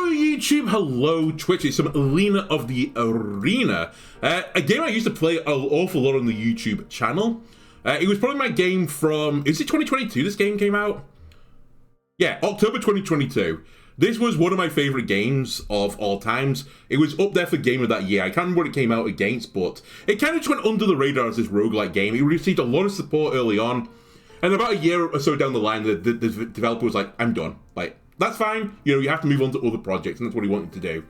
Hello YouTube, hello Twitch, it's some Alina of the Arena. A game I used to play an awful lot on the YouTube channel. It was probably my game from, is it 2022 this game came out? Yeah, October 2022. This was one of my favourite games of all times. It was up there for game of that year. I can't remember what it came out against, but it kind of just went under the radar as this roguelike game. It received a lot of support early on, and about a year or so down the line, the developer was like, I'm done. Like, that's fine, you know, you have to move on to other projects, and that's what he wanted to do.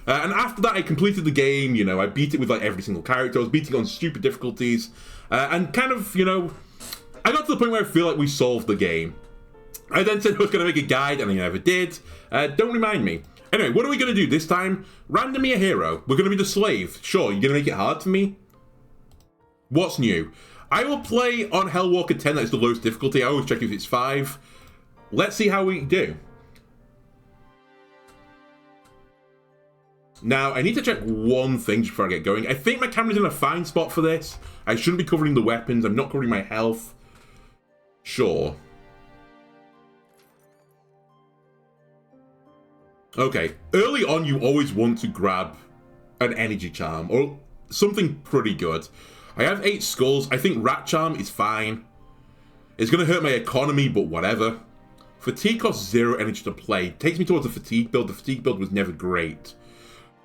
And after that, I completed the game, you know, I beat it with like every single character, I was beating it on stupid difficulties, and kind of, you know, I got to the point where I feel like we solved the game. I then said I was going to make a guide, and I never did. Don't remind me. Anyway, what are we going to do this time? Random me a hero. We're going to be the slave. Sure, you're going to make it hard for me? What's new? I will play on Hellwalker 10, that's the lowest difficulty. I always check if it's 5. Let's see how we do. Now, I need to check one thing before I get going. I think my camera's in a fine spot for this. I shouldn't be covering the weapons. I'm not covering my health. Sure. Okay, early on you always want to grab an energy charm, or something pretty good. I have 8 skulls, I think rat charm is fine. It's going to hurt my economy, but whatever. Fatigue costs 0 energy to play, takes me towards a fatigue build. The fatigue build was never great.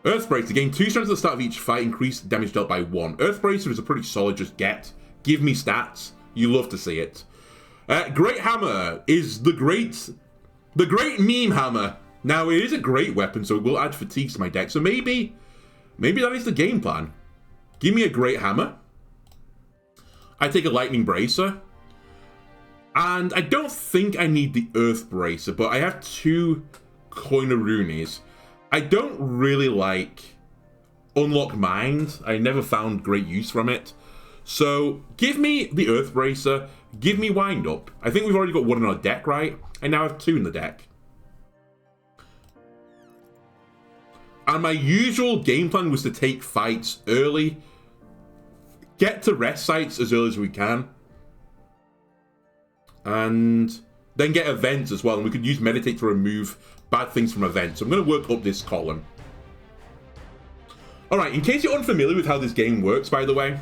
Earth Bracer, gain 2 strength at the start of each fight, increase damage dealt by 1. Earth Bracer is a pretty solid just get. Give me stats, you love to see it. Great Hammer is the great meme hammer. Now, it is a great weapon, so it will add fatigue to my deck. So maybe that is the game plan. Give me a Great Hammer. I take a Lightning Bracer. And I don't think I need the Earth Bracer, but I have 2 Coinarunis. I don't really like Unlock Mind. I never found great use from it. So, give me the Earth Bracer. Give me Wind Up. I think we've already got 1 in our deck, right? I now have 2 in the deck. And my usual game plan was to take fights early, get to rest sites as early as we can, and then get events as well. And we could use Meditate to remove bad things from events. So I'm going to work up this column. Alright, in case you're unfamiliar with how this game works, by the way,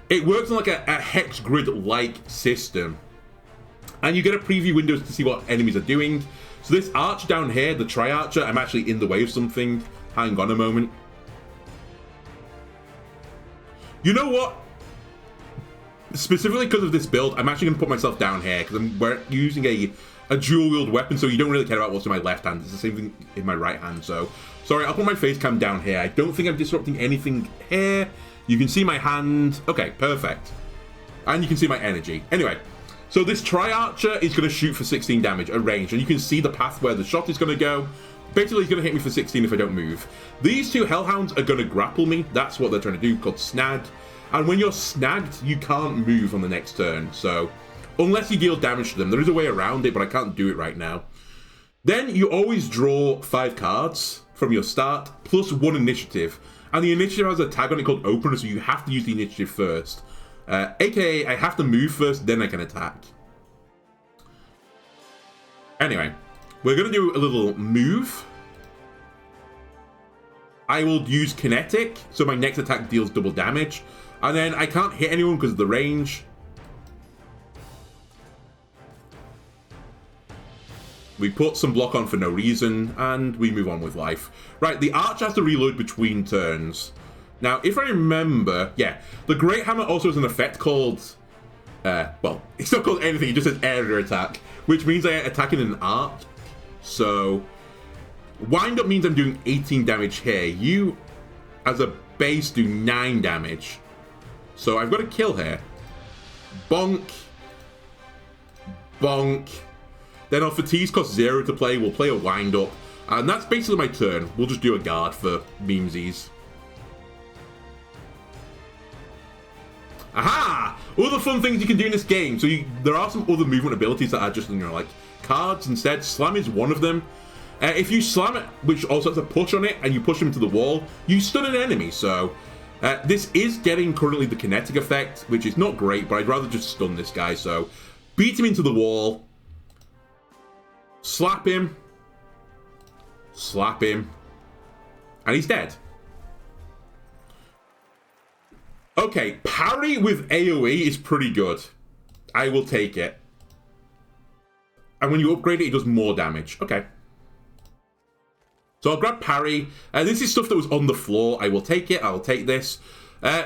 it works on like a hex grid-like system. And you get a preview windows to see what enemies are doing. So this arch down here, the Tri-Archer, I'm actually in the way of something. Hang on a moment. You know what? Specifically because of this build, I'm actually going to put myself down here because we're using a dual-wield weapon, so you don't really care about what's in my left hand. It's the same thing in my right hand, so... Sorry, I'll put my face cam down here. I don't think I'm disrupting anything here. You can see my hand. Okay, perfect. And you can see my energy. Anyway, so this Tri-Archer is going to shoot for 16 damage at range, and you can see the path where the shot is going to go. Basically, he's going to hit me for 16 if I don't move. These 2 Hellhounds are going to grapple me. That's what they're trying to do, called snagged. And when you're snagged, you can't move on the next turn. So, unless you deal damage to them, there is a way around it, but I can't do it right now. Then, you always draw 5 cards from your start, plus 1 initiative. And the initiative has a tag on it called Opener, so you have to use the initiative first. AKA, I have to move first, then I can attack. Anyway. We're going to do a little move. I will use Kinetic, so my next attack deals double damage. And then I can't hit anyone because of the range. We put some block on for no reason, and we move on with life. Right, the Arch has to reload between turns. Now, if I remember, yeah, the Great Hammer also has an effect called... well, it's not called anything, it just says area attack, which means I attack in an arc. So, wind up means I'm doing 18 damage here. You, as a base, do 9 damage. So I've got to kill here. Bonk. Bonk. Then our fatigues cost 0 to play. We'll play a wind up. And that's basically my turn. We'll just do a guard for memesies. Aha! Other fun things you can do in this game. So there are some other movement abilities that are just, you know, like cards instead. Slam is one of them. If you slam it, which also has a push on it, and you push him to the wall, you stun an enemy. So this is getting currently the kinetic effect, which is not great, but I'd rather just stun this guy. So beat him into the wall, slap him, Slap him. And he's dead. Okay, parry with AoE is pretty good. I will take it. And when you upgrade it, it does more damage. Okay. So I'll grab parry. This is stuff that was on the floor. I will take it. I'll take this.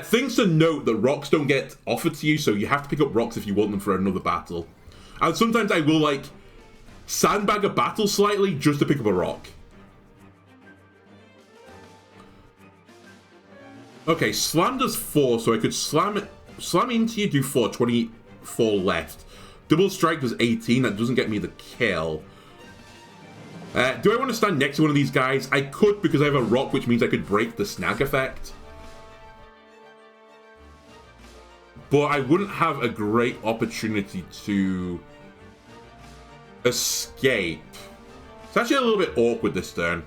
Things to note that rocks don't get offered to you, so you have to pick up rocks if you want them for another battle. And sometimes I will, like, sandbag a battle slightly just to pick up a rock. Okay, slam does 4, so I could slam into you, do 4, 24 left. Double strike does 18, that doesn't get me the kill. Do I want to stand next to one of these guys? I could, because I have a rock, which means I could break the snag effect. But I wouldn't have a great opportunity to escape. It's actually a little bit awkward this turn.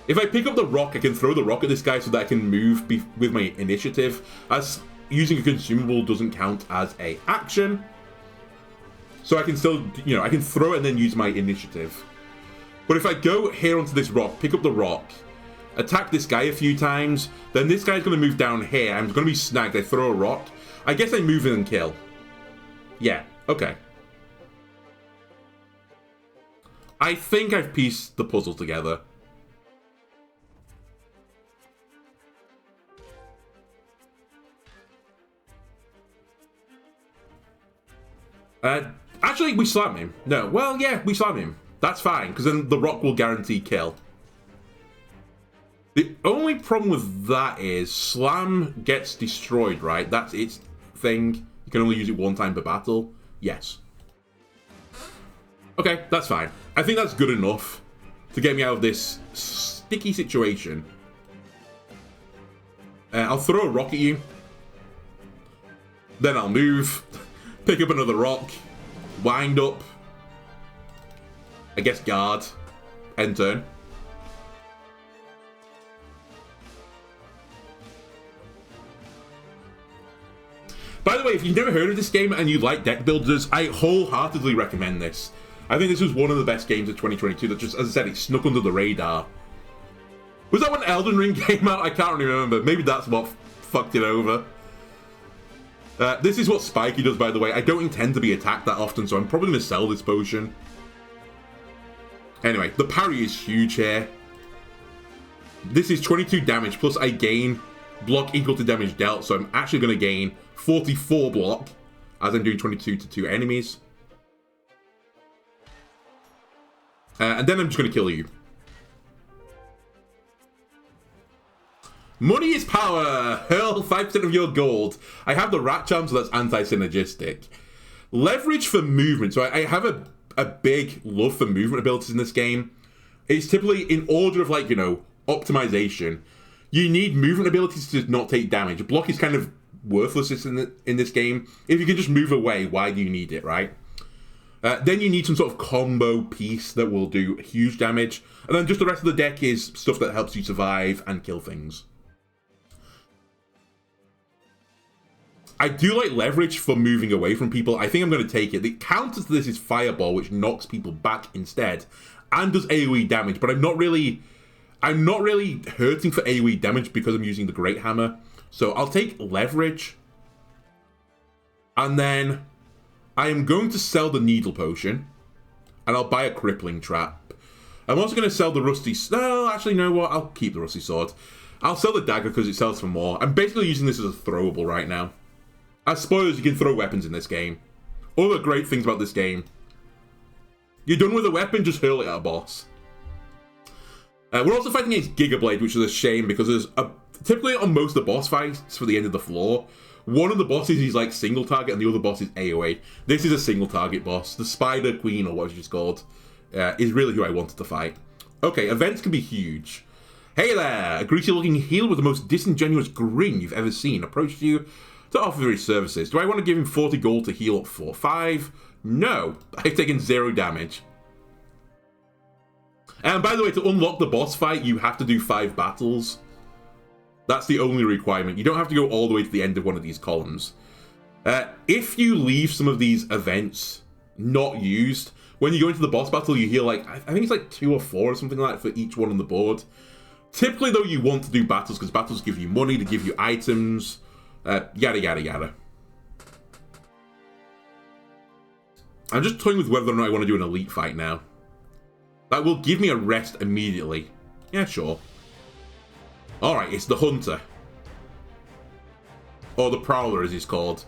If I pick up the rock, I can throw the rock at this guy so that I can move with my initiative, as using a consumable doesn't count as a action. So I can still, you know, I can throw it and then use my initiative. But if I go here onto this rock, pick up the rock, attack this guy a few times, then this guy's going to move down here. I'm going to be snagged. I throw a rock. I guess I move in and kill. Yeah, okay. I think I've pieced the puzzle together. Actually, we slam him. No, well, yeah, we slam him. That's fine, because then the rock will guarantee kill. The only problem with that is slam gets destroyed, right? That's its thing. You can only use it one time per battle. Yes. Okay, that's fine. I think that's good enough to get me out of this sticky situation. I'll throw a rock at you. Then I'll move. Pick up another rock. Wind up. I guess guard. End turn. By the way, if you've never heard of this game and you like deck builders, I wholeheartedly recommend this. I think this was one of the best games of 2022 that just, as I said, it snuck under the radar. Was that when Elden Ring came out? I can't remember. Maybe that's what fucked it over. This is what Spiky does, by the way. I don't intend to be attacked that often, so I'm probably going to sell this potion. Anyway, the parry is huge here. This is 22 damage, plus I gain block equal to damage dealt, so I'm actually going to gain 44 block, as I'm doing 22 to 2 enemies. And then I'm just going to kill you. Money is power! Hurl 5% of your gold. I have the rat charm, so that's anti-synergistic. Leverage for movement. So I have a big love for movement abilities in this game. It's typically in order of, like, you know, optimization. You need movement abilities to not take damage. Block is kind of worthless in this game. If you can just move away, why do you need it, right? Then you need some sort of combo piece that will do huge damage. And then just the rest of the deck is stuff that helps you survive and kill things. I do like leverage for moving away from people. I think I'm going to take it. The counter to this is Fireball, which knocks people back instead, and does AoE damage. But I'm not really hurting for AoE damage because I'm using the Great Hammer. So I'll take leverage, and then I am going to sell the Needle Potion, and I'll buy a Crippling Trap. I'm also going to sell the Rusty... No, actually, you know what? I'll keep the Rusty Sword. I'll sell the Dagger because it sells for more. I'm basically using this as a throwable right now. As spoilers, you can throw weapons in this game. All the great things about this game. You're done with a weapon, just hurl it at a boss. We're also fighting against Gigablade, which is a shame because there's typically on most of the boss fights for the end of the floor, one of the bosses is like single target and the other boss is AoE. This is a single target boss. The Spider Queen, or what she's called, is really who I wanted to fight. Okay, events can be huge. Hey there! A greasy looking heel with the most disingenuous grin you've ever seen approached you to offer his services. Do I want to give him 40 gold to heal up for 5? No. I've taken 0 damage. And by the way, to unlock the boss fight, you have to do 5 battles. That's the only requirement. You don't have to go all the way to the end of one of these columns. If you leave some of these events not used, when you go into the boss battle, you heal like, I think it's like 2 or 4 or something like that for each one on the board. Typically, though, you want to do battles because battles give you money, to give you items, yada, yada, yada. I'm just toying with whether or not I want to do an elite fight now. That will give me a rest immediately. Yeah, sure. Alright, it's the Hunter. Or the Prowler, as he's called.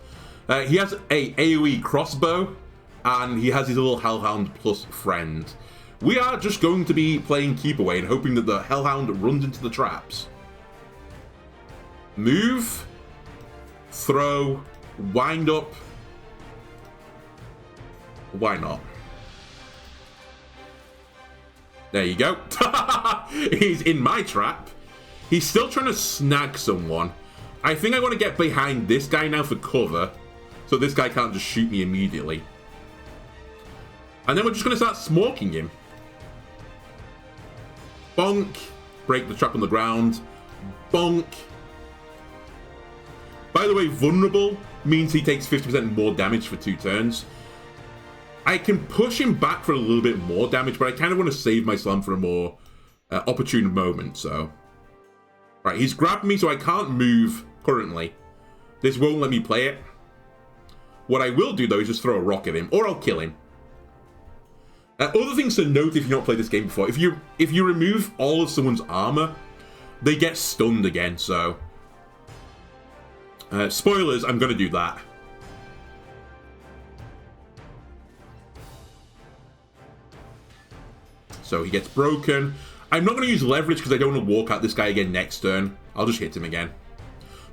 He has a AoE crossbow, and he has his little Hellhound plus friend. We are just going to be playing keep away and hoping that the Hellhound runs into the traps. Move. Throw. Wind up. Why not? There you go. He's in my trap. He's still trying to snag someone. I think I want to get behind this guy now for cover, so this guy can't just shoot me immediately. And then we're just going to start smoking him. Bonk. Break the trap on the ground. Bonk. By the way, vulnerable means he takes 50% more damage for 2 turns. I can push him back for a little bit more damage, but I kind of want to save my slam for a more opportune moment, so... Right, he's grabbed me, so I can't move currently. This won't let me play it. What I will do, though, is just throw a rock at him, or I'll kill him. Other things to note if you've not played this game before. If you remove all of someone's armor, they get stunned again, so... spoilers, I'm going to do that. So he gets broken. I'm not going to use leverage because I don't want to walk out this guy again next turn. I'll just hit him again.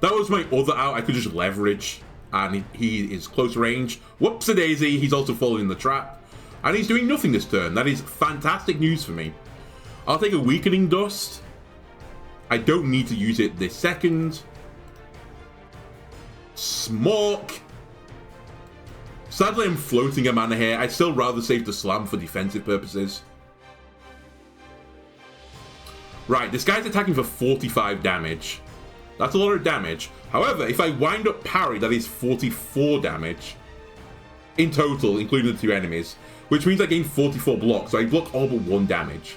That was my other out. I could just leverage. And he is close range. Whoops-a-daisy. He's also fallen in the trap. And he's doing nothing this turn. That is fantastic news for me. I'll take a weakening dust. I don't need to use it this second. Smork. Sadly, I'm floating a mana here. I'd still rather save the slam for defensive purposes. Right, this guy's attacking for 45 damage. That's a lot of damage. However, if I wind up parry, that is 44 damage. In total, including the 2 enemies. Which means I gain 44 blocks, so I block all but 1 damage.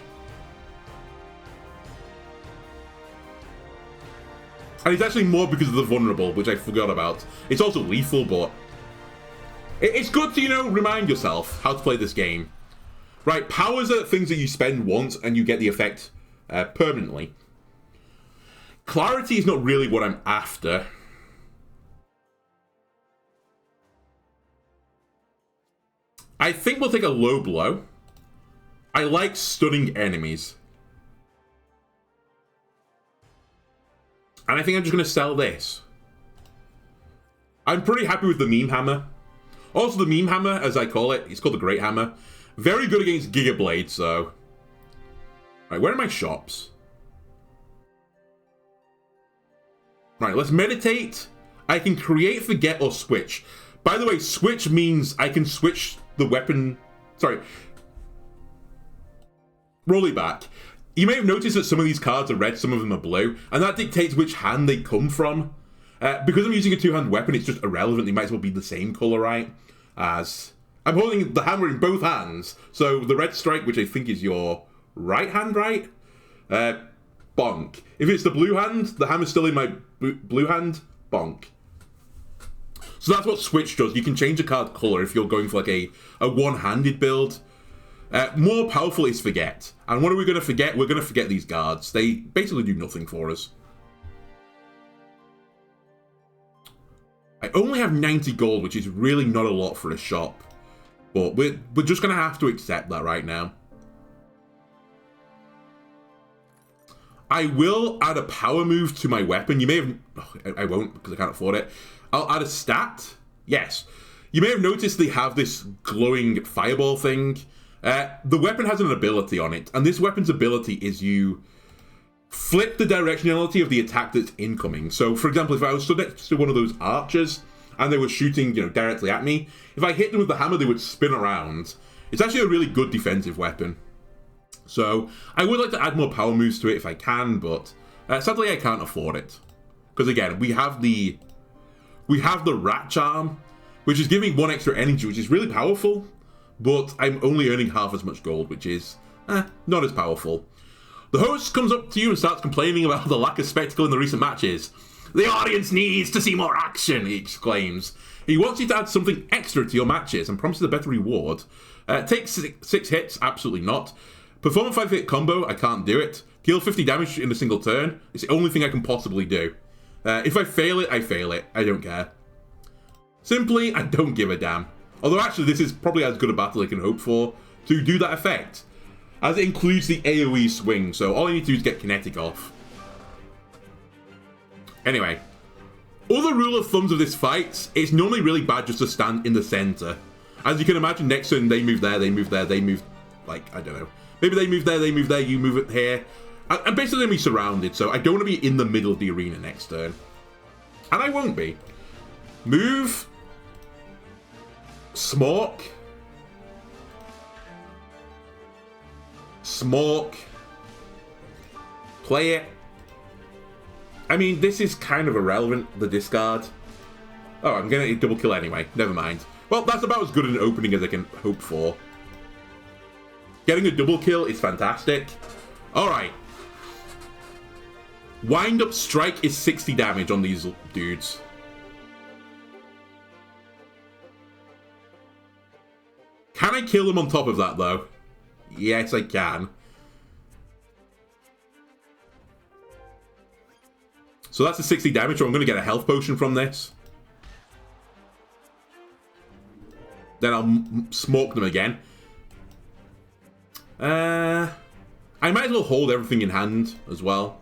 And it's actually more because of the vulnerable, which I forgot about. It's also lethal, but... It's good to, you know, remind yourself how to play this game. Right, powers are things that you spend once and you get the effect... permanently. Clarity is not really what I'm after. I think we'll take a low blow. I like stunning enemies. And I think I'm just going to sell this. I'm pretty happy with the meme hammer. Also, the meme hammer, as I call it, it's called the Great Hammer. Very good against Giga Blade, so... Right, where are my shops? Right, let's meditate. I can create, forget, or switch. By the way, switch means I can switch the weapon... Sorry. Roll it back. You may have noticed that some of these cards are red, some of them are blue, and that dictates which hand they come from. Because I'm using a 2-hand weapon, it's just irrelevant. They might as well be the same colour, right? As... I'm holding the hammer in both hands, so the red strike, which I think is your... right hand, right? Bonk. If it's the blue hand, the hammer's still in my blue hand, bonk. So that's what switch does. You can change a card color if you're going for like a one-handed build. More powerful is forget. And what are we going to forget? We're going to forget these guards. They basically do nothing for us. I only have 90 gold, which is really not a lot for a shop. But we're just going to have to accept that right now. I will add a power move to my weapon. You may have... Oh, I won't because I can't afford it. I'll add a stat. Yes. You may have noticed they have this glowing fireball thing. The weapon has an ability on it. And this weapon's ability is you flip the directionality of the attack that's incoming. So, for example, if I was stood next to one of those archers and they were shooting, you know, directly at me, if I hit them with the hammer, they would spin around. It's actually a really good defensive weapon. So, I would like to add more power moves to it if I can, but sadly I can't afford it. Because again, we have the Rat Charm, which is giving 1 extra energy, which is really powerful, but I'm only earning half as much gold, which is not as powerful. The host comes up to you and starts complaining about the lack of spectacle in the recent matches. The audience needs to see more action, he exclaims. He wants you to add something extra to your matches and promises a better reward. Take 6 hits, absolutely not. Perform a 5-hit combo, I can't do it. Deal 50 damage in a single turn, it's the only thing I can possibly do. If I fail it, I fail it. I don't care. Simply, I don't give a damn. Although actually, this is probably as good a battle I can hope for to do that effect, as it includes the AoE swing, so all I need to do is get kinetic off. Anyway, other rule of thumbs of this fight, it's normally really bad just to stand in the center. As you can imagine, next turn they move there, they move there, they move, like, I don't know. Maybe they move there, you move it here. I'm basically going to be surrounded, so I don't want to be in the middle of the arena next turn. And I won't be. Move. Smork. Smork. Play it. I mean, this is kind of irrelevant, the discard. Oh, I'm going to double kill anyway. Never mind. Well, that's about as good an opening as I can hope for. Getting a double kill is fantastic. Alright. Wind up strike is 60 damage on these dudes. Can I kill them on top of that, though? Yes, I can. So that's a 60 damage, so I'm going to get a health potion from this. Then I'll smoke them again. I might as well hold everything in hand as well.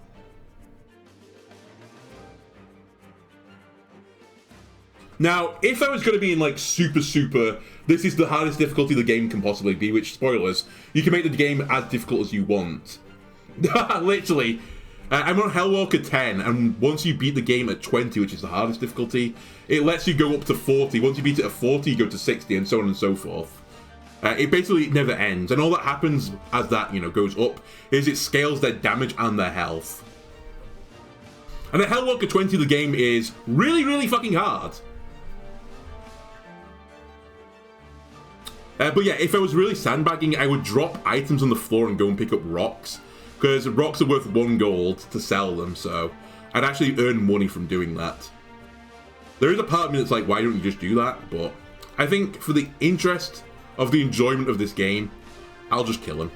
Now, if I was going to be in, like, super, this is the hardest difficulty the game can possibly be, which, spoilers, you can make the game as difficult as you want. Literally. I'm on Hellwalker 10, and once you beat the game at 20, which is the hardest difficulty, it lets you go up to 40. Once you beat it at 40, you go to 60, and so on and so forth. It basically never ends, and all that happens as that, you know, goes up, is it scales their damage and their health. And at Hellwalker 20, the game is really fucking hard. But yeah, if I was really sandbagging, I would drop items on the floor and go and pick up rocks. Because rocks are worth 1 gold to sell them, so I'd actually earn money from doing that. There is a part of me that's like, why don't you just do that? But I think for the interest of the enjoyment of this game, I'll just kill him.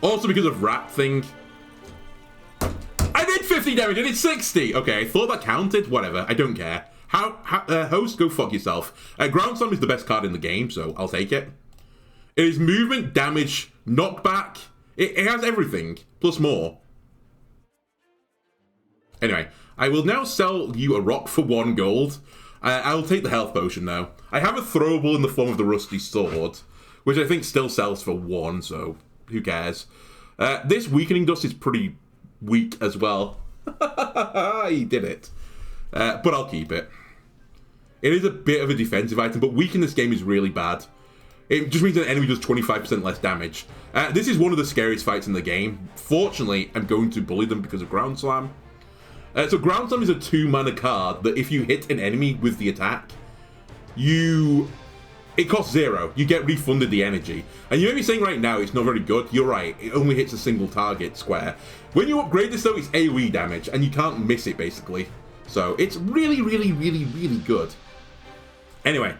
Also because of rat thing. I did 50 damage, I did 60! Okay, I thought that counted, whatever, I don't care. Host, go fuck yourself. Ground Slam is the best card in the game, so I'll take it. It is movement, damage, knockback. It has everything, plus more. Anyway, I will now sell you a rock for 1 gold. I'll take the health potion now. I have a throwable in the form of the rusty sword, which I think still sells for 1, so who cares. This weakening dust is pretty weak as well. He did it. But I'll keep it. It is a bit of a defensive item, but weak in this game is really bad. It just means that the enemy does 25% less damage. This is one of the scariest fights in the game. Fortunately, I'm going to bully them because of Ground Slam. So Ground Slam is a 2-mana card that if you hit an enemy with the attack, it costs 0. You get refunded the energy. And you may be saying right now it's not very good. You're right, it only hits a single target square. When you upgrade this though, it's AoE damage, and you can't miss it basically. So it's really good. Anyway,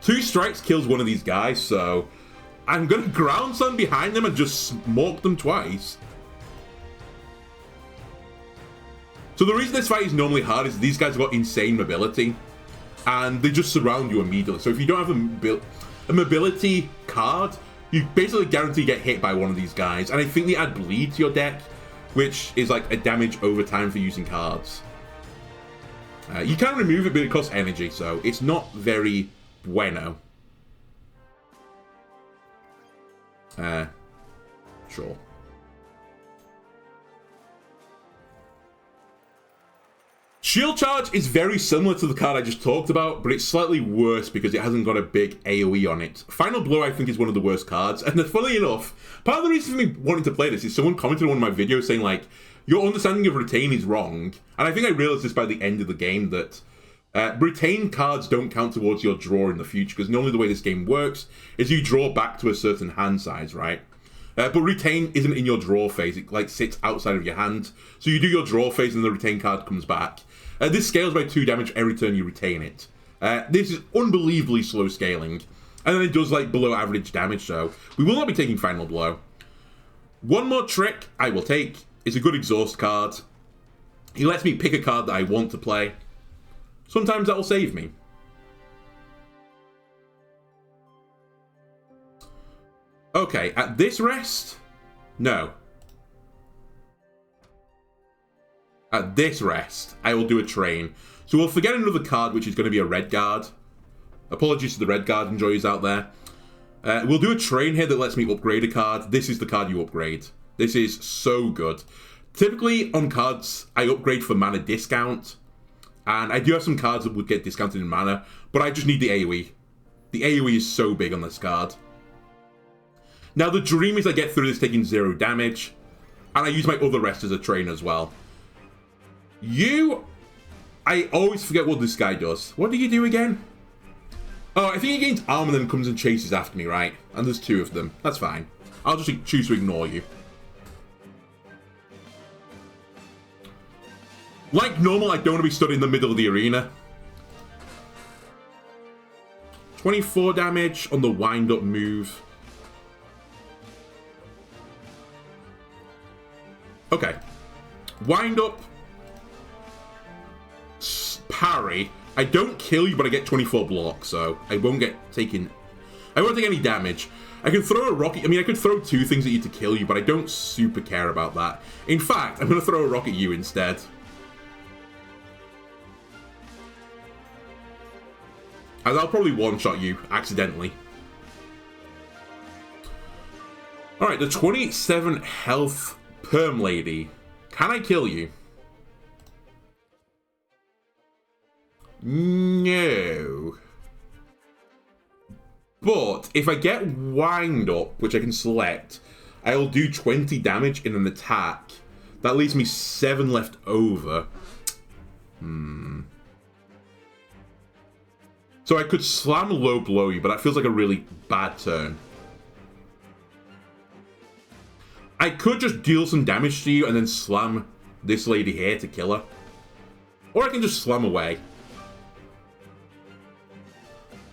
2 strikes kills one of these guys, so I'm going to Ground Slam behind them and just smoke them twice. So the reason this fight is normally hard is these guys have got insane mobility, and they just surround you immediately. So if you don't have a mobility card, you basically guarantee get hit by one of these guys. And I think they add bleed to your deck, which is like a damage over time for using cards. You can remove it, but it costs energy, so it's not very bueno. Sure. Shield Charge is very similar to the card I just talked about, but it's slightly worse because it hasn't got a big AoE on it. Final Blow, I think, is one of the worst cards, and funny enough, part of the reason for me wanting to play this is someone commented on one of my videos saying, like, your understanding of Retain is wrong. And I think I realized this by the end of the game, that Retained cards don't count towards your draw in the future, because normally the way this game works is you draw back to a certain hand size, right? But retain isn't in your draw phase. It like sits outside of your hand. So you do your draw phase and the retain card comes back. This scales by 2 damage every turn you retain it. This is unbelievably slow scaling. And then it does like below average damage, so we will not be taking Final Blow. One more trick I will take is a good exhaust card. He lets me pick a card that I want to play. Sometimes that will save me. Okay, at this rest? No. At this rest, I will do a train. So we'll forget another card, which is going to be a red guard. Apologies to the red guard enjoyers out there. We'll do a train here that lets me upgrade a card. This is the card you upgrade. This is so good. Typically, on cards, I upgrade for mana discount. And I do have some cards that would get discounted in mana, but I just need the AoE. The AoE is so big on this card. Now, the dream is I get through this taking 0 damage, and I use my other rest as a train as well. I always forget what this guy does. What do you do again? Oh, I think he gains armor and then comes and chases after me, right? And there's 2 of them. That's fine. I'll just choose to ignore you. Like normal, I don't want to be stood in the middle of the arena. 24 damage on the wind-up move. Okay. Wind-up. Parry. I don't kill you, but I get 24 block, so I won't get taken... I won't take any damage. I can throw a rocket... I mean, I could throw 2 things at you to kill you, but I don't super care about that. In fact, I'm going to throw a rocket at you instead. As I'll probably one-shot you, accidentally. Alright, the 27 health perm lady. Can I kill you? No. But if I get wind up, which I can select, I'll do 20 damage in an attack. That leaves me 7 left over. So I could slam low blow you, but that feels like a really bad turn. I could just deal some damage to you and then slam this lady here to kill her. Or I can just slam away.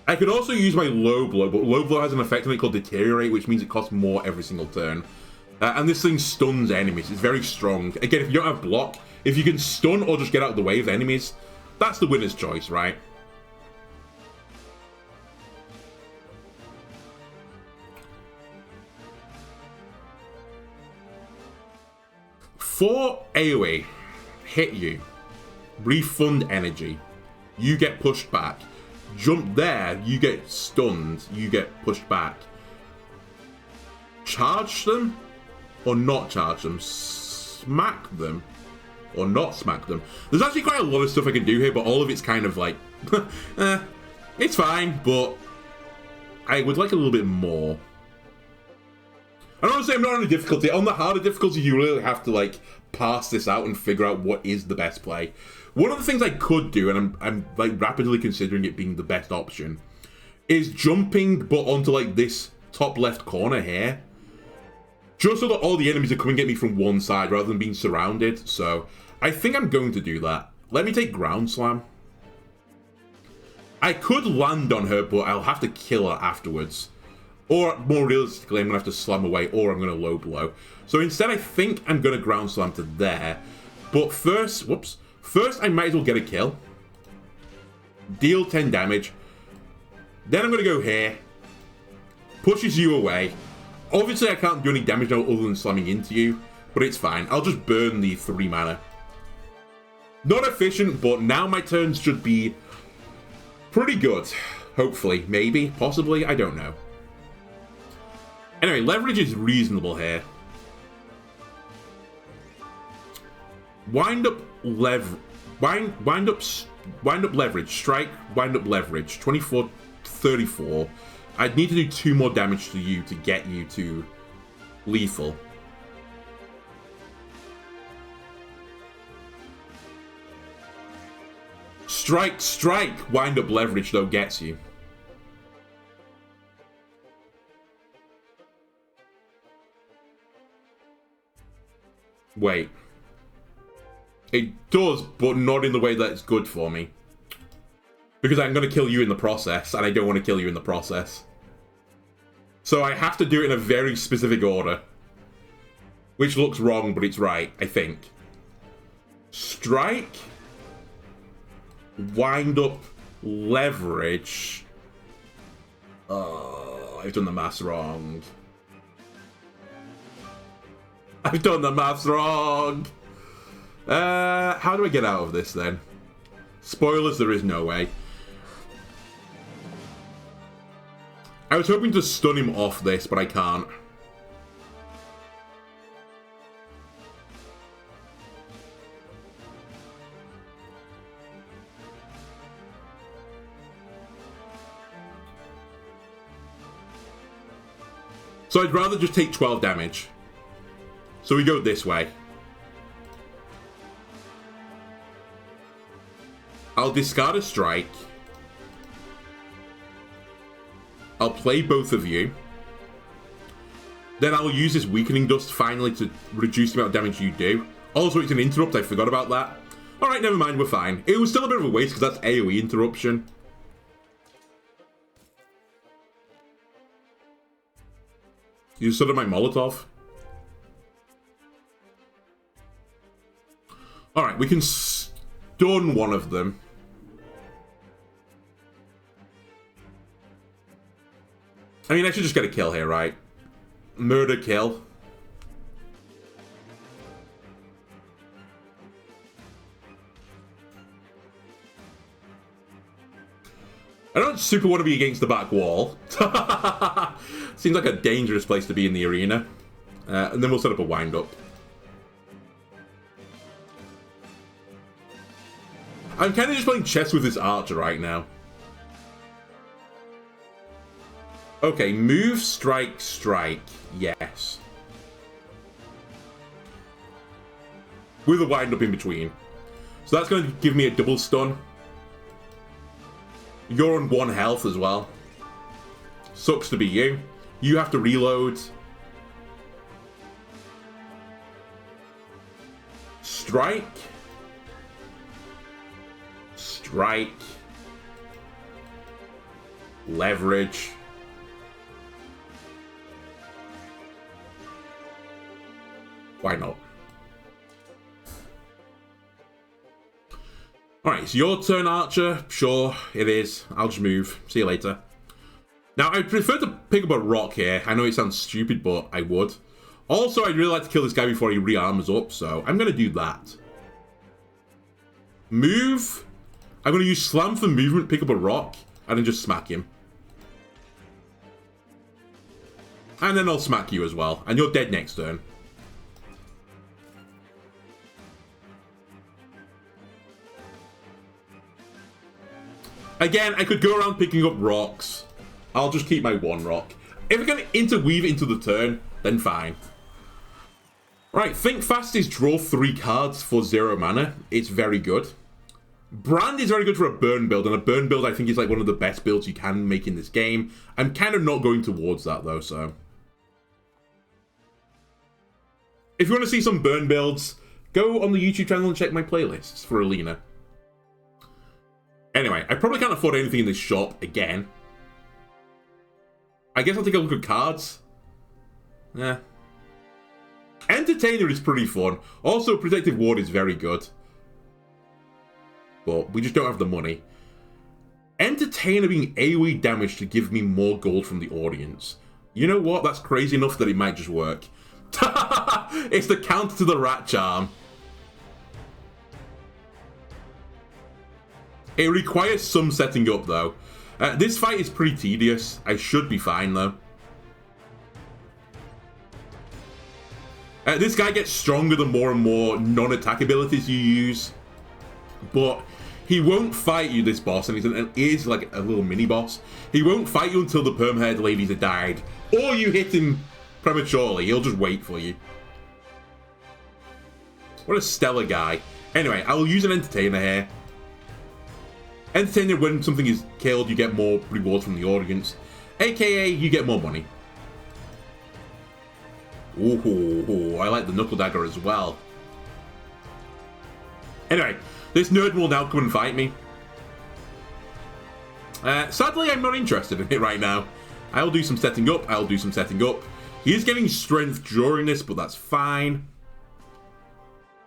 I could also use my low blow, but low blow has an effect on it called deteriorate, which means it costs more every single turn. And this thing stuns enemies. It's very strong. Again, if you don't have block, if you can stun or just get out of the way of enemies, that's the winner's choice, right? For AoE, hit you, refund energy, you get pushed back. Jump there, you get stunned, you get pushed back. Charge them, or not charge them. Smack them, or not smack them. There's actually quite a lot of stuff I can do here, but all of it's kind of like, it's fine, but I would like a little bit more. I don't want to say I'm not on a difficulty. On the harder difficulty, you really have to, like, pass this out and figure out what is the best play. One of the things I could do, and I'm like, rapidly considering it being the best option, is jumping, but onto, like, this top left corner here. Just so that all the enemies are coming at me from one side, rather than being surrounded. So, I think I'm going to do that. Let me take Ground Slam. I could land on her, but I'll have to kill her afterwards. Or, more realistically, I'm going to have to slam away, or I'm going to low blow. So instead, I think I'm going to ground slam to there. But first, whoops. First, I might as well get a kill. Deal 10 damage. Then I'm going to go here. Pushes you away. Obviously, I can't do any damage now other than slamming into you. But it's fine. I'll just burn the 3 mana. Not efficient, but now my turns should be pretty good. Hopefully. Maybe. Possibly. I don't know. Anyway, leverage is reasonable here. Wind up leverage. Strike, wind up leverage. 24, 34. I'd need to do 2 more damage to you to get you to lethal. strike, strike. Wind up leverage, though, gets you. Wait. It does, but not in the way that it's good for me. Because I'm going to kill you in the process, and I don't want to kill you in the process. So I have to do it in a very specific order. Which looks wrong, but it's right, I think. Strike. Wind up. Leverage. Oh, I've done the maths wrong. I've done the maths wrong. How do I get out of this, then? Spoilers, there is no way. I was hoping to stun him off this, but I can't. So I'd rather just take 12 damage. So we go this way. I'll discard a strike. I'll play both of you. Then I'll use this weakening dust finally to reduce the amount of damage you do. Also, it's an interrupt. I forgot about that. Alright, never mind. We're fine. It was still a bit of a waste because that's AoE interruption. You stood on my Molotov. Alright, we can stun one of them. I mean, I should just get a kill here, right? Murder kill. I don't super want to be against the back wall. Seems like a dangerous place to be in the arena. And then we'll set up a wind-up. I'm kind of just playing chess with this archer right now. Okay, move, strike, strike. Yes. With a wind-up in between. So that's going to give me a double stun. You're on 1 health as well. Sucks to be you. You have to reload. Strike. Strike. Leverage. Why not? Alright, it's your turn, Archer. Sure, it is. I'll just move. See you later. Now, I'd prefer to pick up a rock here. I know it sounds stupid, but I would. Also, I'd really like to kill this guy before he rearms up, so I'm going to do that. Move. I'm going to use Slam for movement, pick up a rock, and then just smack him. And then I'll smack you as well. And you're dead next turn. Again, I could go around picking up rocks. I'll just keep my 1 rock. If I can interweave it into the turn, then fine. Right, Think Fast is draw 3 cards for 0 mana. It's very good. Brand is very good for a burn build, and a burn build I think is like one of the best builds you can make in this game. I'm kind of not going towards that though, so. If you want to see some burn builds, go on the YouTube channel and check my playlists for Alina. Anyway, I probably can't afford anything in this shop again. I guess I'll take a look at cards. Yeah. Entertainer is pretty fun. Also, Protective Ward is very good. But we just don't have the money. Entertainer being AoE damage to give me more gold from the audience. You know what? That's crazy enough that it might just work. It's the counter to the Rat Charm. It requires some setting up, though. This fight is pretty tedious. I should be fine, though. This guy gets stronger the more and more non-attack abilities you use. But he won't fight you, this boss, and he is like a little mini-boss. He won't fight you until the perm-haired ladies have died. Or you hit him prematurely. He'll just wait for you. What a stellar guy. Anyway, I will use an entertainer here. Entertaining, when something is killed, you get more rewards from the audience. AKA, you get more money. Ooh, I like the knuckle dagger as well. Anyway, this nerd will now come and fight me. Sadly, I'm not interested in it right now. I'll do some setting up. He is getting strength during this, but that's fine.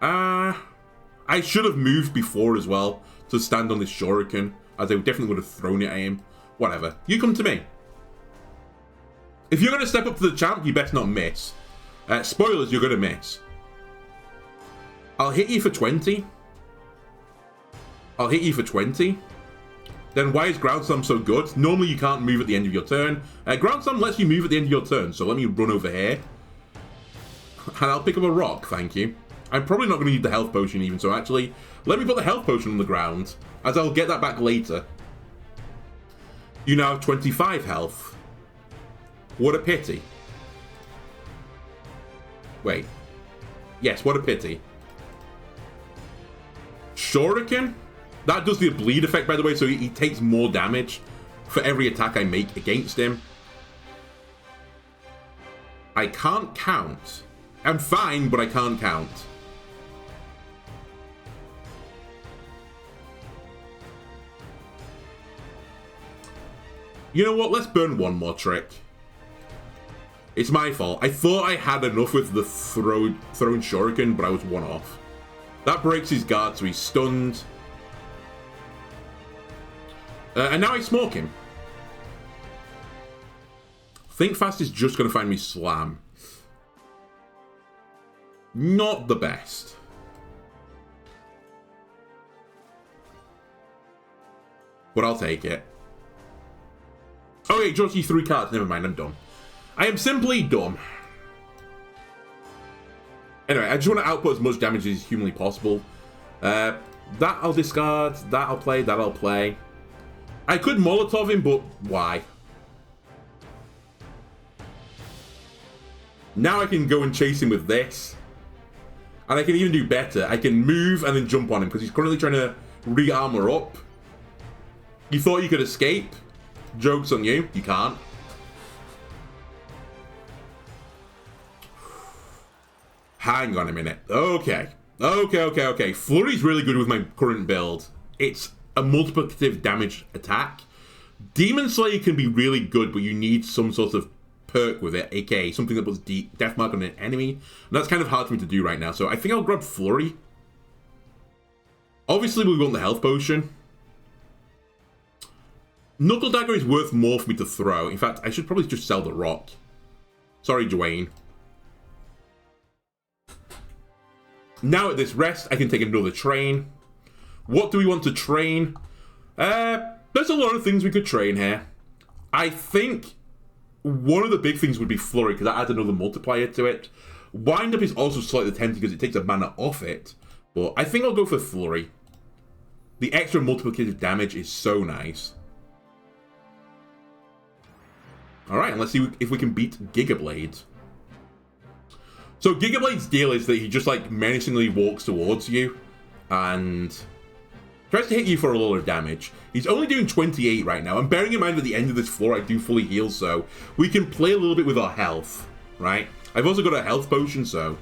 I should have moved before as well to stand on this shuriken, as I definitely would have thrown it at him. Whatever. You come to me. If you're going to step up to the champ, you best not miss. Spoilers, you're going to miss. I'll hit you for 20. Then why is Ground Slam so good? Normally you can't move at the end of your turn. Ground Slam lets you move at the end of your turn, so let me run over here. And I'll pick up a rock, thank you. I'm probably not going to need the health potion even, so actually, let me put the health potion on the ground, as I'll get that back later. You now have 25 health. What a pity. Wait. Yes, what a pity. Shuriken? That does the bleed effect, by the way, so he takes more damage for every attack I make against him. I can't count. I'm fine, but I can't count. You know what? Let's burn one more trick. It's my fault. I thought I had enough with the thrown shuriken, but I was one off. That breaks his guard, so he's stunned. And now I smoke him. Think Fast is just going to find me slam. Not the best. But I'll take it. Oh wait, draws you 3 cards. Never mind, I'm dumb. I am simply dumb. Anyway, I just want to output as much damage as humanly possible. That I'll discard. That I'll play. That I'll play. I could Molotov him, but why? Now I can go and chase him with this. And I can even do better. I can move and then jump on him, because he's currently trying to re-armor up. You thought you could escape? Joke's on you. You can't. Hang on a minute. Okay. Flurry's really good with my current build. It's a multiplicative damage attack. Demon Slayer can be really good, but you need some sort of perk with it, aka something that puts death mark on an enemy. And that's kind of hard for me to do right now, so I think I'll grab Flurry. Obviously, we want the health potion. Knuckle Dagger is worth more for me to throw. In fact, I should probably just sell the rock. Sorry, Dwayne. Now at this rest, I can take another train. What do we want to train? There's a lot of things we could train here. I think one of the big things would be Flurry, because that adds another multiplier to it. Wind Up is also slightly tempting because it takes a mana off it. But I think I'll go for Flurry. The extra multiplicative damage is so nice. Alright, and let's see if we can beat Gigablade. So Gigablade's deal is that he just like menacingly walks towards you and tries to hit you for a lot of damage. He's only doing 28 right now. And bearing in mind at the end of this floor I do fully heal, so we can play a little bit with our health, right? I've also got a health potion, so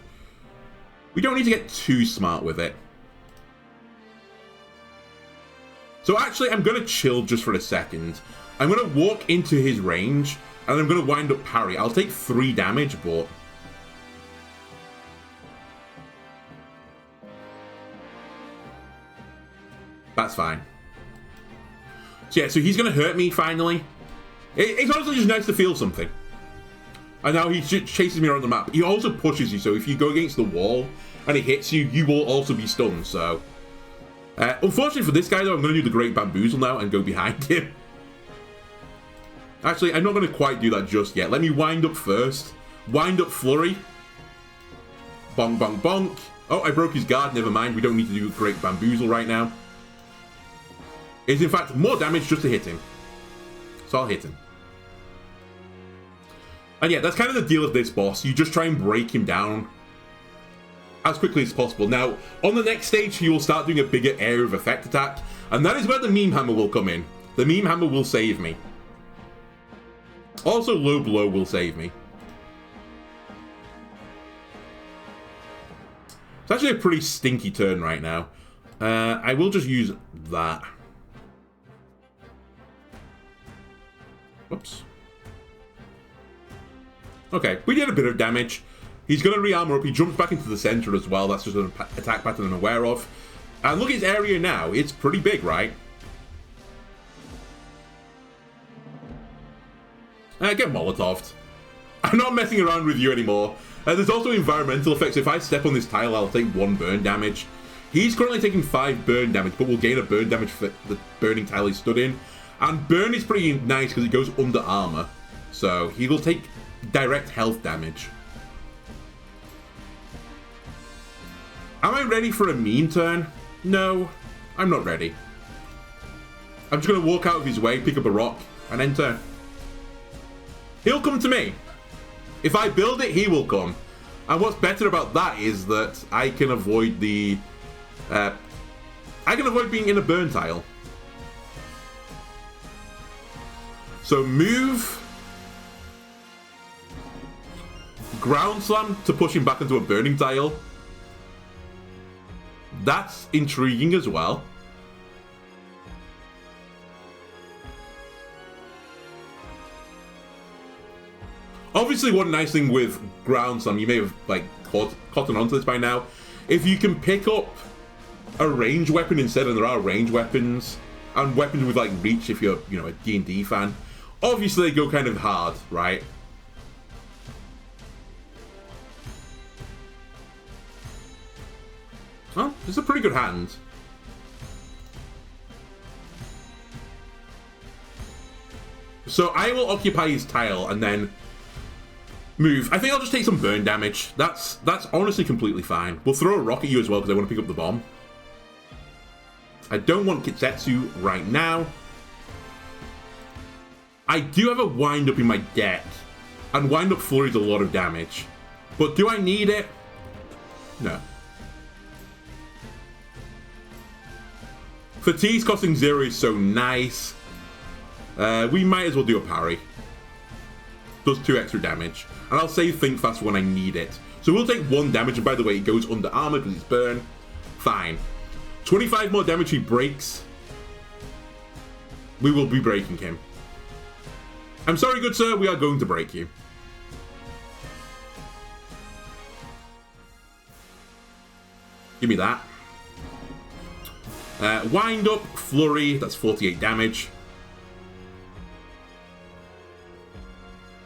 we don't need to get too smart with it. So actually I'm going to chill just for a second. I'm going to walk into his range and I'm going to wind up parry. I'll take 3 damage, but that's fine. So yeah, so he's going to hurt me finally. It's honestly just nice to feel something. And now he chases me around the map. He also pushes you, so if you go against the wall and he hits you, you will also be stunned, so unfortunately for this guy though, I'm going to do the Great Bamboozle now and go behind him. Actually, I'm not going to quite do that just yet. Let me wind up first. Wind up Flurry. Bonk, bonk, bonk. Oh, I broke his guard. Never mind. We don't need to do a Great Bamboozle right now. It's in fact more damage just to hit him. So I'll hit him. And yeah, that's kind of the deal of this boss. You just try and break him down. as quickly as possible. Now, on the next stage, he will start doing a bigger area of effect attack, and that is where the meme hammer will come in. The meme hammer will save me. Also, low blow will save me. It's actually a pretty stinky turn right now. I will just use that. Whoops. Okay, we did a bit of damage. He's going to re-armor up. He jumps back into the center as well. That's just an attack pattern I'm aware of. And look at his area now. It's pretty big, right? Get Molotoved. I'm not messing around with you anymore. There's also environmental effects. If I step on this tile, I'll take 1 burn damage. He's currently taking 5 burn damage, but will gain a burn damage for the burning tile he stood in. And burn is pretty nice because it goes under armor. So he will take direct health damage. Am I ready for a mean turn? No, I'm not ready. I'm just going to walk out of his way, pick up a rock, and end turn. He'll come to me. If I build it, he will come. And what's better about that is that I can avoid the... I can avoid being in a burn tile. So move... Ground slam to push him back into a burning tile. That's intriguing as well. Obviously, one nice thing with ground slam, you may have like caught onto this by now. If you can pick up a range weapon instead, and there are range weapons and weapons with like reach, if you're a D&D fan, obviously they go kind of hard, right? Well, it's a pretty good hand. So I will occupy his tile and then move. I think I'll just take some burn damage. That's honestly completely fine. We'll throw a rock at you as well because I want to pick up the bomb. I don't want Kitsetsu right now. I do have a wind up in my deck. And wind up flurry is a lot of damage. But do I need it? No. Fatigue's costing 0 is so nice. We might as well do a parry. Does 2 extra damage. And I'll save Think Fast when I need it. So we'll take 1 damage, and by the way, it goes under armor because it's burn. Fine. 25 more damage, he breaks. We will be breaking him. I'm sorry, good sir, we are going to break you. Give me that. Wind up, flurry, that's 48 damage.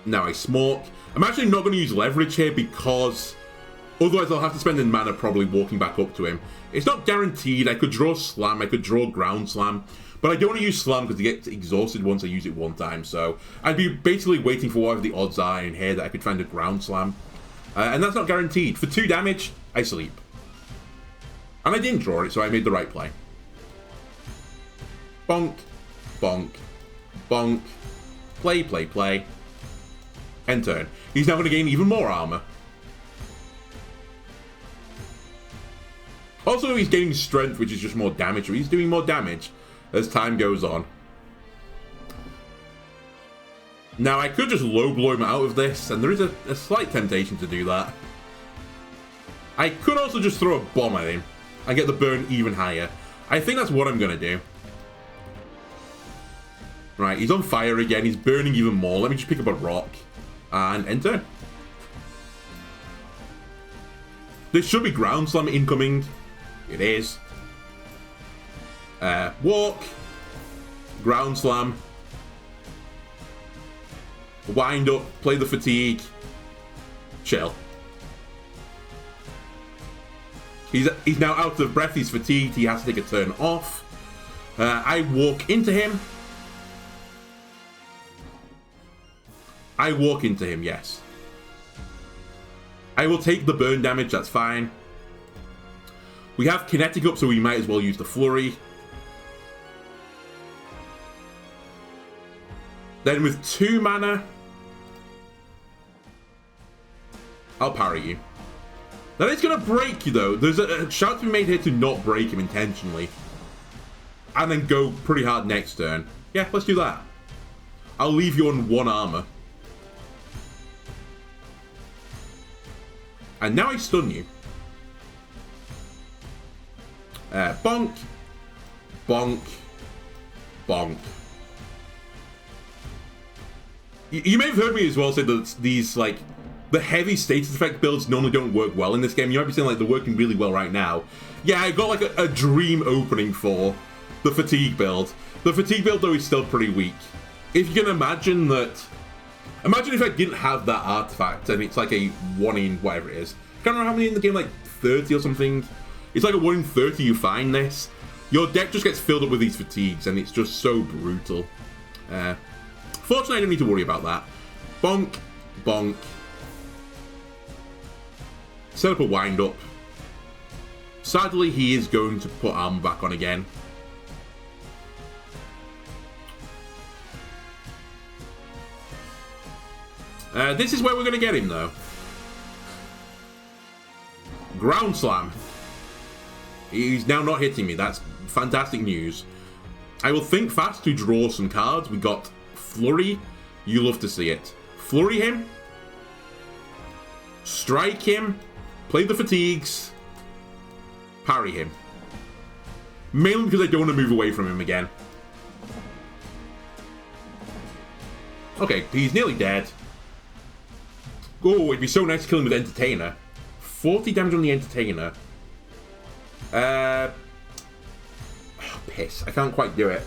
Now I smoke. I'm actually not going to use leverage here because otherwise I'll have to spend in mana probably walking back up to him. It's not guaranteed. I could draw slam, I could draw ground slam, but I don't want to use slam because it gets exhausted once I use it 1 time. So I'd be basically waiting for whatever the odds are in here that I could find a ground slam. And that's not guaranteed. For 2 damage, I sleep. And I didn't draw it, so I made the right play. Bonk, bonk, bonk, play, play, play, end turn. He's now going to gain even more armor. Also, he's gaining strength, which is just more damage, so he's doing more damage as time goes on. Now, I could just low blow him out of this, and there is a slight temptation to do that. I could also just throw a bomb at him and get the burn even higher. I think that's what I'm going to do. Right, he's on fire again. He's burning even more. Let me just pick up a rock and end turn. This should be ground slam incoming. It is. Walk. Ground slam. Wind up. Play the fatigue. Chill. He's now out of breath. He's fatigued. He has to take a turn off. I walk into him. I walk into him, yes. I will take the burn damage, that's fine. We have kinetic up, so we might as well use the flurry. Then with 2 mana, I'll parry you. That is going to break you, though. There's a shout to be made here to not break him intentionally. And then go pretty hard next turn. Yeah, let's do that. I'll leave you on 1 armor. And now I stun you. Bonk. Bonk. Bonk. You may have heard me as well say that these, like, the heavy status effect builds normally don't work well in this game. You might be saying, like, they're working really well right now. Yeah, I got, like, a dream opening for the fatigue build. The fatigue build, though, is still pretty weak. If you can imagine that... Imagine if I didn't have that artifact and it's like a 1 in whatever it is. I can't remember how many in the game, like 30 or something. It's like a 1 in 30 you find this. Your deck just gets filled up with these fatigues and it's just so brutal. Fortunately, I don't need to worry about that. Bonk. Bonk. Set up a wind up. Sadly, he is going to put armor back on again. This is where we're going to get him, though. Ground Slam. He's now not hitting me. That's fantastic news. I will think fast to draw some cards. We got Flurry. You love to see it. Flurry him. Strike him. Play the fatigues. Parry him. Mainly because I don't want to move away from him again. Okay, he's nearly dead. Oh, it'd be so nice to kill him with Entertainer. 40 damage on the Entertainer. Oh, piss. I can't quite do it.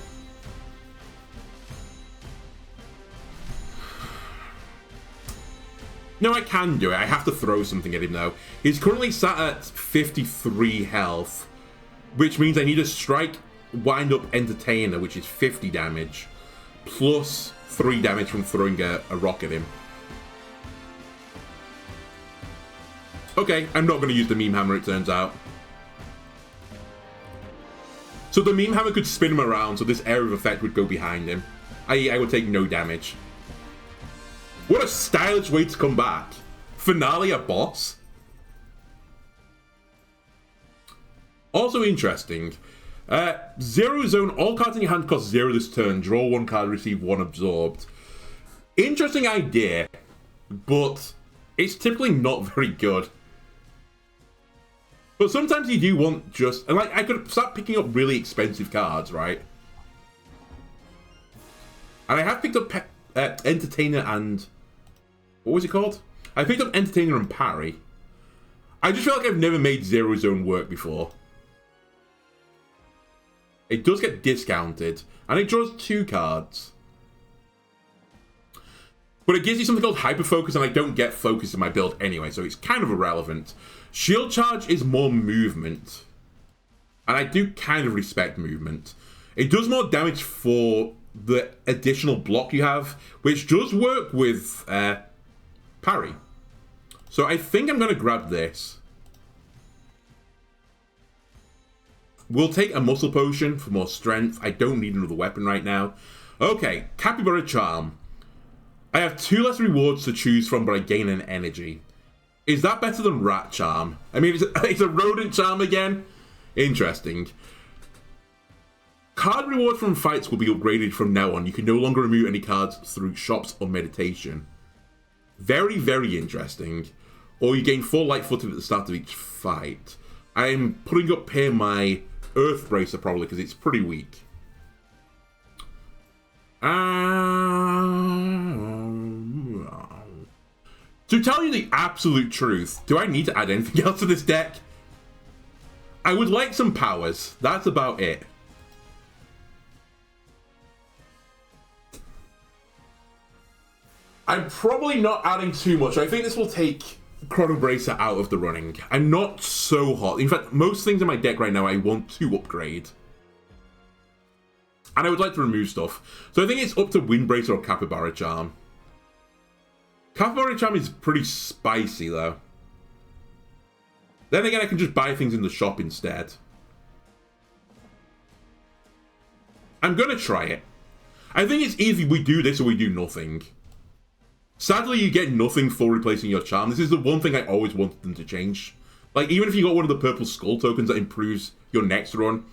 No, I can do it. I have to throw something at him, though. He's currently sat at 53 health, which means I need to strike, wind up Entertainer, which is 50 damage, plus 3 damage from throwing a rock at him. Okay, I'm not going to use the Meme Hammer, it turns out. So the Meme Hammer could spin him around, so this area of effect would go behind him. I would take no damage. What a stylish way to come back. Finale a boss. Also interesting. Zero Zone, all cards in your hand cost 0 this turn. Draw 1 card, receive 1 absorbed. Interesting idea, but it's typically not very good. But sometimes you do want just... And like, I could start picking up really expensive cards, right? And I have picked up Entertainer and... What was it called? I picked up Entertainer and Parry. I just feel like I've never made Zero Zone work before. It does get discounted. And it draws 2 cards. But it gives you something called Hyper Focus, and I don't get focus in my build anyway, so it's kind of irrelevant. Shield Charge is more movement. And I do kind of respect movement. It does more damage for the additional block you have, which does work with Parry. So I think I'm going to grab this. We'll take a Muscle Potion for more strength. I don't need another weapon right now. Okay, Capybara Charm. I have 2 less rewards to choose from, but I gain an energy. Is that better than Rat Charm? I mean, it's a Rodent Charm again. Interesting. Card reward from fights will be upgraded from now on. You can no longer remove any cards through shops or meditation. Very, very interesting. Or you gain 4 light-footed at the start of each fight. I'm putting up here my Earth Bracer probably because it's pretty weak. To tell you the absolute truth, do I need to add anything else to this deck? I would like some powers. That's about it. I'm probably not adding too much. I think this will take Chrono Bracer out of the running. I'm not so hot. In fact, most things in my deck right now I want to upgrade. And I would like to remove stuff. So I think it's up to Wind Bracer or Capybara Charm. Capybara Charm is pretty spicy, though. Then again, I can just buy things in the shop instead. I'm going to try it. I think it's either we do this or we do nothing. Sadly, you get nothing for replacing your charm. This is the one thing I always wanted them to change Like, even if you got one of the purple skull tokens that improves your next run,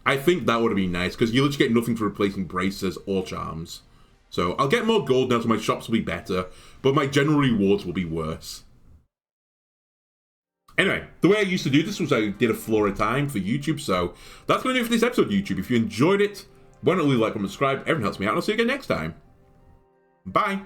I think that would have been nice, because you literally get nothing for replacing braces or charms. So I'll get more gold now, so my shops will be better, but my general rewards will be worse. Anyway, the way I used to do this was I did a floor at a time for YouTube, so that's going to do it for this episode, YouTube. If you enjoyed it, why not leave a like, comment, subscribe, everyone helps me out, and I'll see you again next time. Bye!